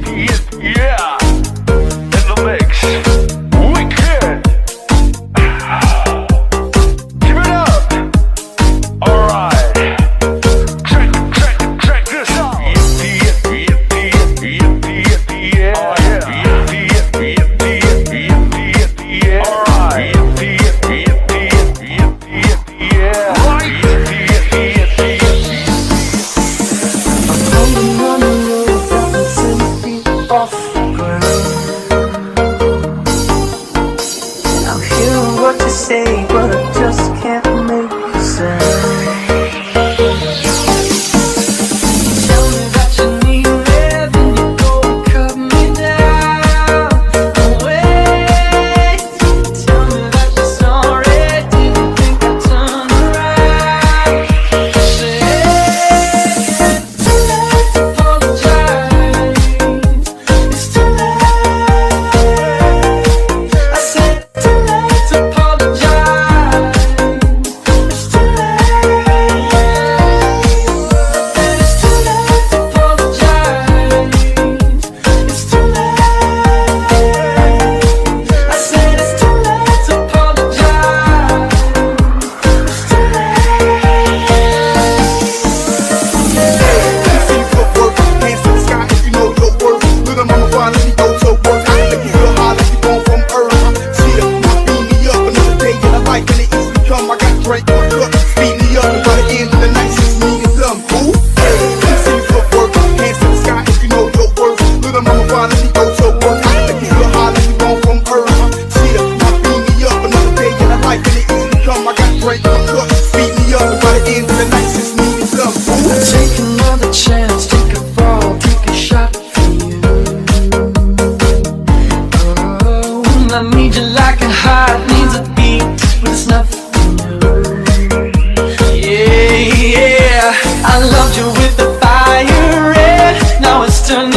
Yeah, in the mix. Wicked. Give it up. Alright. Check this out. What you say, but I just can't make a sound. Tell me that you need me, then you go and cut me down. Wait, tell me that you're sorry, didn't think I'd turn around. Say it's too late to apologize. It's too late. I said it's too late to apologize. It's too late. It's too late to apologize. It's too late. I said it's too late to apologize. It's too See footwork, hands to the sky if you know your worth. Little mama finally go to work. Make you feel high like you born from earth. See ya, beat me up another day in a life and it easily come. I got drink on cup, beat me up and by the end of the night, 6 me and some fool. See footwork, hands to the sky if you know your worth. Little mama finally go to work. Make you feel high like you born from earth. See ya, beat me up another day in a life and it easily come. I got drink on cup, beat me up and by the end of the night, 6 me and some fool. Take another chance, take a fall, take a shot for you. Oh, I need you like a heart needs a beat, but it's nothing new. Yeah, I loved you with the fire red, now it's turning